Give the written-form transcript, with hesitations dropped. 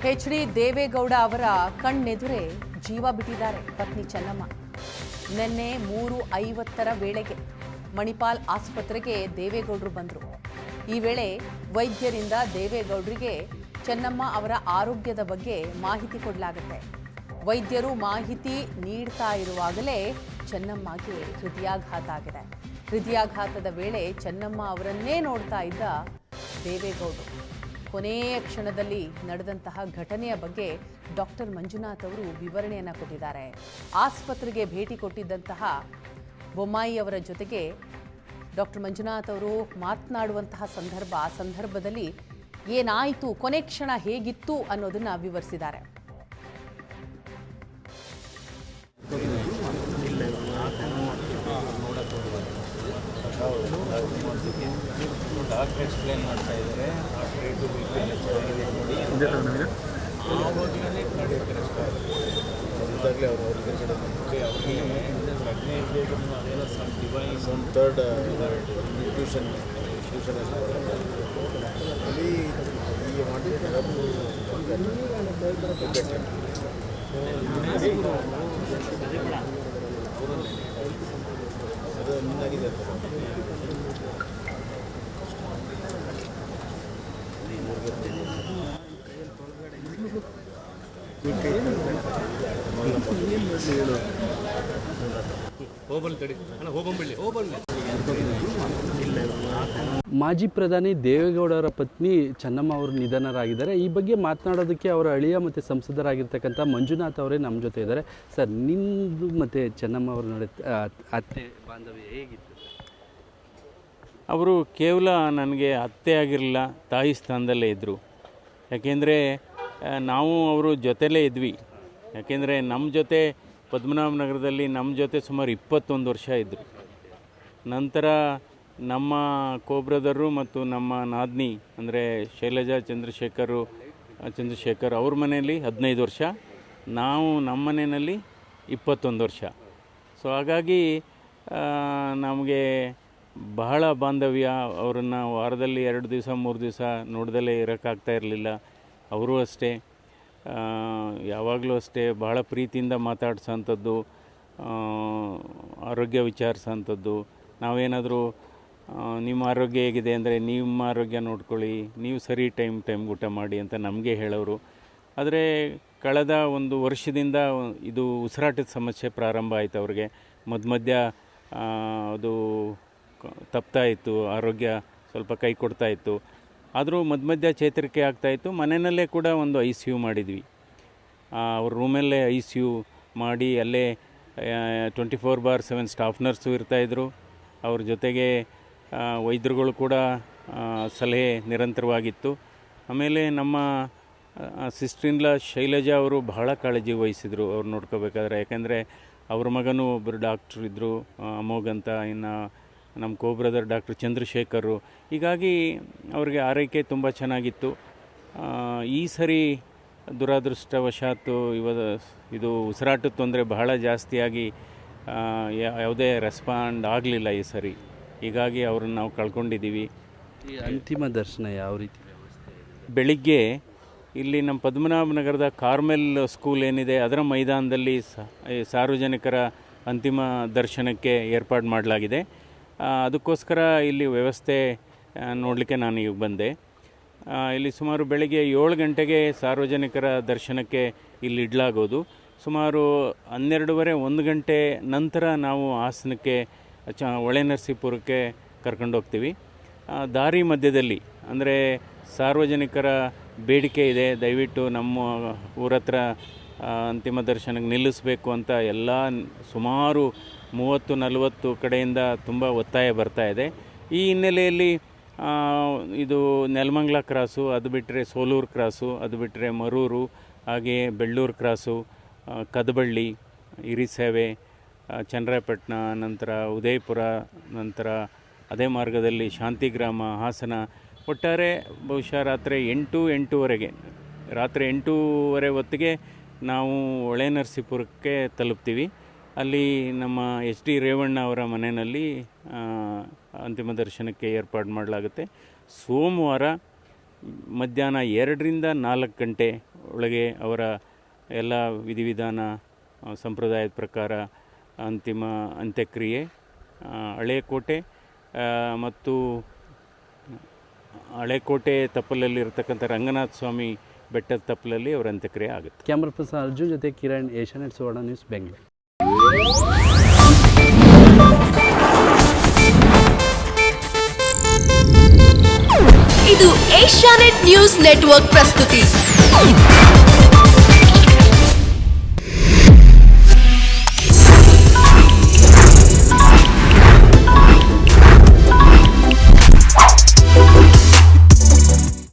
H D. Deve Gowda ಅವರ ಕಣ್ಣೆದುರೇ ಜೀವ ಬಿಟ್ಟಿದ್ದಾರೆ ಪತ್ನಿ ಚೆನ್ನಮ್ಮ. ನಿನ್ನೆ 3:50 ವೇಳೆಗೆ ಮಣಿಪಾಲ್ ಆಸ್ಪತ್ರೆಗೆ ದೇವೇಗೌಡರು ಬಂದರು. ಈ ವೇಳೆ ವೈದ್ಯರಿಂದ ದೇವೇಗೌಡರಿಗೆ ಚೆನ್ನಮ್ಮ ಅವರ ಆರೋಗ್ಯದ ಬಗ್ಗೆ ಮಾಹಿತಿ ಕೊಡಲಾಗುತ್ತೆ. ವೈದ್ಯರು ಮಾಹಿತಿ ನೀಡ್ತಾ ಇರುವಾಗಲೇ ಚೆನ್ನಮ್ಮಗೆ ಹೃದಯಾಘಾತ ಆಗಿದೆ. ಹೃದಯಾಘಾತದ ವೇಳೆ ಚೆನ್ನಮ್ಮ ಅವರನ್ನೇ ನೋಡ್ತಾ ಇದ್ದ ದೇವೇಗೌಡರು. ಕೊನೆಯ ಕ್ಷಣದಲ್ಲಿ ನಡೆದಂತಹ ಘಟನೆಯ ಬಗ್ಗೆ ಡಾಕ್ಟರ್ ಮಂಜುನಾಥ್ ಅವರು ವಿವರಣೆಯನ್ನು ಕೊಟ್ಟಿದ್ದಾರೆ. ಆಸ್ಪತ್ರೆಗೆ ಭೇಟಿ ಕೊಟ್ಟಿದ್ದಂತಹ ಬೊಮ್ಮಾಯಿ ಅವರ ಜೊತೆಗೆ ಡಾಕ್ಟರ್ ಮಂಜುನಾಥ್ ಅವರು ಮಾತನಾಡುವಂತಹ ಆ ಸಂದರ್ಭದಲ್ಲಿ ಏನಾಯಿತು, ಕೊನೆ ಕ್ಷಣ ಹೇಗಿತ್ತು ಅನ್ನೋದನ್ನ ವಿವರಿಸಿದ್ದಾರೆ. ಡಾಕ್ಟರ್ ಎಕ್ಸ್ಪ್ಲೇನ್ ಮಾಡ್ತಾ ಇದ್ದಾರೆ. ಆವಾಗಲೇ ಕಾರ್ಡಿಯಾಕ್ ಅರೆಸ್ಟ್ ಆಗಿದೆ. ಡಿವೈಸ್ ಒಂದು ಥರ್ಡ್ ಟ್ಯೂಷನ್ ಅಲ್ಲಿ ಈ ಅದು ಮುಂದಾಗಿದೆ. ಮಾಜಿ ಪ್ರಧಾನಿ ದೇವೇಗೌಡರ ಪತ್ನಿ ಚೆನ್ನಮ್ಮ ಅವರು ನಿಧನರಾಗಿದ್ದಾರೆ. ಈ ಬಗ್ಗೆ ಮಾತನಾಡೋದಕ್ಕೆ ಅವರ ಅಳಿಯ ಮತ್ತು ಸಂಸದರಾಗಿರ್ತಕ್ಕಂಥ ಮಂಜುನಾಥ್ ಅವರೇ ನಮ್ಮ ಜೊತೆ ಇದ್ದಾರೆ. ಸರ್, ನಿಮ್ಮದು ಮತ್ತು ಚೆನ್ನಮ್ಮ ಅವರ ನಡೆ ಅತ್ತೆ ಬಾಂಧವ್ಯ ಹೇಗಿತ್ತು? ಅವರು ಕೇವಲ ನನಗೆ ಅತ್ತೆ ಆಗಿರಲಿಲ್ಲ, ತಾಯಿ ಸ್ಥಾನದಲ್ಲೇ ಇದ್ದರು. ಯಾಕೆಂದರೆ ನಾವು ಅವರು ಜೊತೆಲೇ ಇದ್ವಿ. ಯಾಕೆಂದರೆ ನಮ್ಮ ಜೊತೆ ಪದ್ಮನಾಭನಗರದಲ್ಲಿ ನಮ್ಮ ಜೊತೆ ಸುಮಾರು 21 ವರ್ಷ ಇದ್ದರು. ನಂತರ ನಮ್ಮ ಕೋಬ್ರದರು ಮತ್ತು ನಮ್ಮ ನಾದ್ನಿ ಅಂದರೆ ಶೈಲಜಾ ಚಂದ್ರಶೇಖರ್ ಅವ್ರ ಮನೆಯಲ್ಲಿ 15 ವರ್ಷ, ನಾವು ನಮ್ಮ ಮನೆಯಲ್ಲಿ 21 ವರ್ಷ. ಸೊ ಹಾಗಾಗಿ ನಮಗೆ ಬಹಳ ಬಾಂಧವ್ಯ. ಅವರನ್ನು ವಾರದಲ್ಲಿ 2 ದಿವಸ 3 ದಿವಸ ನೋಡ್ದಲೇ ಇರೋಕ್ಕಾಗ್ತಾ ಇರಲಿಲ್ಲ. ಅವರು ಅಷ್ಟೇ, ಯಾವಾಗಲೂ ಅಷ್ಟೇ ಬಹಳ ಪ್ರೀತಿಯಿಂದ ಮಾತಾಡ್ಸೋಂಥದ್ದು, ಆರೋಗ್ಯ ವಿಚಾರಿಸೋಂಥದ್ದು. ನಾವೇನಾದರೂ ನಿಮ್ಮ ಆರೋಗ್ಯ ಹೇಗಿದೆ ಅಂದರೆ ನಿಮ್ಮ ಆರೋಗ್ಯ ನೋಡ್ಕೊಳ್ಳಿ, ನೀವು ಸರಿ ಟೈಮ್ ಊಟ ಮಾಡಿ ಅಂತ ನಮಗೆ ಹೇಳೋರು. ಆದರೆ ಕಳೆದ 1 ವರ್ಷದಿಂದ ಇದು ಉಸಿರಾಟದ ಸಮಸ್ಯೆ ಪ್ರಾರಂಭ ಆಯಿತು ಅವ್ರಿಗೆ. ಮಧ್ಯ ಅದು ತಪ್ತಾ ಇತ್ತು, ಆರೋಗ್ಯ ಸ್ವಲ್ಪ ಕೈ ಕೊಡ್ತಾ ಇತ್ತು. ಆದರೂ ಮಧ್ಯ ಚೇತರಿಕೆ ಆಗ್ತಾಯಿತ್ತು. ಮನೆಯಲ್ಲೇ ಕೂಡ ಒಂದು ICU ಮಾಡಿದ್ವಿ. ಅವ್ರ ರೂಮಲ್ಲೇ ICU ಮಾಡಿ ಅಲ್ಲೇ 24/7 ಸ್ಟಾಫ್ ನರ್ಸು ಇರ್ತಾಯಿದ್ರು. ಅವ್ರ ಜೊತೆಗೆ ವೈದ್ಯರುಗಳು ಕೂಡ ಸಲಹೆ ನಿರಂತರವಾಗಿತ್ತು. ಆಮೇಲೆ ನಮ್ಮ ಸಿಸ್ಟ್ರಿನ್ಲ ಶೈಲಜಾ ಅವರು ಬಹಳ ಕಾಳಜಿ ವಹಿಸಿದರು ಅವ್ರು ನೋಡ್ಕೋಬೇಕಾದ್ರೆ. ಯಾಕೆಂದರೆ ಅವ್ರ ಮಗನೂ ಒಬ್ಬರು ಡಾಕ್ಟ್ರು ಇದ್ದರು, ಅಮೋಘ್ ಅಂತ. ಇನ್ನು ನಮ್ಮ ಕೋಬ್ರದರ್ ಡಾಕ್ಟರ್ ಚಂದ್ರಶೇಖರು. ಹೀಗಾಗಿ ಅವ್ರಿಗೆ ತುಂಬ ಚೆನ್ನಾಗಿತ್ತು. ಈ ಸರಿ ದುರಾದೃಷ್ಟವಶಾತ್ತು ಇದು ಉಸಿರಾಟದ ತೊಂದರೆ ಬಹಳ ಜಾಸ್ತಿಯಾಗಿ ಯಾವುದೇ ರೆಸ್ಪಾಂಡ್ ಆಗಲಿಲ್ಲ ಈ ಸರಿ. ಹೀಗಾಗಿ ಅವ್ರನ್ನ ನಾವು ಕಳ್ಕೊಂಡಿದ್ದೀವಿ. ಈ ಅಂತಿಮ ದರ್ಶನ ಯಾವ ರೀತಿ ವ್ಯವಸ್ಥೆ? ಬೆಳಿಗ್ಗೆ ಇಲ್ಲಿ ನಮ್ಮ ಪದ್ಮನಾಭನಗರದ ಕಾರ್ಮೆಲ್ ಸ್ಕೂಲ್ ಏನಿದೆ ಅದರ ಮೈದಾನದಲ್ಲಿ ಸಾರ್ವಜನಿಕರ ಅಂತಿಮ ದರ್ಶನಕ್ಕೆ ಏರ್ಪಾಡು ಮಾಡಲಾಗಿದೆ. ಅದಕ್ಕೋಸ್ಕರ ಇಲ್ಲಿ ವ್ಯವಸ್ಥೆ ನೋಡಲಿಕ್ಕೆ ನಾನು ಈಗ ಬಂದೆ. ಇಲ್ಲಿ ಸುಮಾರು ಬೆಳಗ್ಗೆ 7 ಗಂಟೆಗೆ ಸಾರ್ವಜನಿಕರ ದರ್ಶನಕ್ಕೆ ಇಲ್ಲಿ ಇಡಲಾಗೋದು. ಸುಮಾರು 12:30 1 ಗಂಟೆ ನಂತರ ನಾವು ಹಾಸನಕ್ಕೆ ಹೊಳೆನರಸೀಪುರಕ್ಕೆ ಕರ್ಕೊಂಡೋಗ್ತೀವಿ. ದಾರಿ ಮಧ್ಯದಲ್ಲಿ ಅಂದರೆ ಸಾರ್ವಜನಿಕರ ಬೇಡಿಕೆ ಇದೆ, ದಯವಿಟ್ಟು ನಮ್ಮ ಊರ ಹತ್ರ ಅಂತಿಮ ದರ್ಶನಕ್ಕೆ ನಿಲ್ಲಿಸಬೇಕು ಅಂತ ಎಲ್ಲ ಸುಮಾರು 30-40 ಕಡೆಯಿಂದ ತುಂಬ ಒತ್ತಾಯ ಬರ್ತಾ ಇದೆ. ಈ ಹಿನ್ನೆಲೆಯಲ್ಲಿ ಇದು ನೆಲಮಂಗಲ ಕ್ರಾಸು, ಅದು ಬಿಟ್ಟರೆ ಸೋಲೂರು ಕ್ರಾಸು, ಅದು ಬಿಟ್ಟರೆ ಮರೂರು, ಹಾಗೆಯೇ ಬೆಳ್ಳೂರು ಕ್ರಾಸು, ಕದಬಳ್ಳಿ, ಹಿರಿಸೇವೆ, ಚನ್ನರಾಯಪಟ್ಟಣ, ನಂತರ ಉದಯಪುರ, ನಂತರ ಅದೇ ಮಾರ್ಗದಲ್ಲಿ ಶಾಂತಿಗ್ರಾಮ, ಹಾಸನ. ಒಟ್ಟಾರೆ ಬಹುಶಃ ರಾತ್ರಿ 8-8:30 ಹೊತ್ತಿಗೆ ನಾವು ಹೊಳೆನರಸೀಪುರಕ್ಕೆ ತಲುಪ್ತೀವಿ. ಅಲ್ಲಿ ನಮ್ಮ ಎಚ್.ಡಿ. ರೇವಣ್ಣ ಅವರ ಮನೆಯಲ್ಲಿ ಅಂತಿಮ ದರ್ಶನಕ್ಕೆ ಏರ್ಪಾಡು ಮಾಡಲಾಗುತ್ತೆ. ಸೋಮವಾರ ಮಧ್ಯಾಹ್ನ 2 ರಿಂದ 4 ಗಂಟೆ ಒಳಗೆ ಅವರ ಎಲ್ಲ ವಿಧಿವಿಧಾನ ಸಂಪ್ರದಾಯದ ಪ್ರಕಾರ ಅಂತಿಮ ಅಂತ್ಯಕ್ರಿಯೆ ಹಳೇಕೋಟೆ ಮತ್ತು ಹಳೇಕೋಟೆ ತಪ್ಪಲಲ್ಲಿರ್ತಕ್ಕಂಥ ರಂಗನಾಥ ಸ್ವಾಮಿ ಬೆಟ್ಟದ ತಪ್ಪಲಲ್ಲಿ ಅವರ ಅಂತ್ಯಕ್ರಿಯೆ ಆಗುತ್ತೆ. ಕ್ಯಾಮ್ರಾ ಪರ್ಸನ್ ಅರ್ಜುನ್ ಜೊತೆ ಕಿರಣ್, ಏಷ್ಯಾನೆಟ್ ಸುವರ್ಣ ನ್ಯೂಸ್, ಬೆಂಗಳೂರು. ಇದು ಏಷ್ಯಾನೆಟ್ ನ್ಯೂಸ್ ನೆಟ್ವರ್ಕ್ ಪ್ರಸ್ತುತಿ.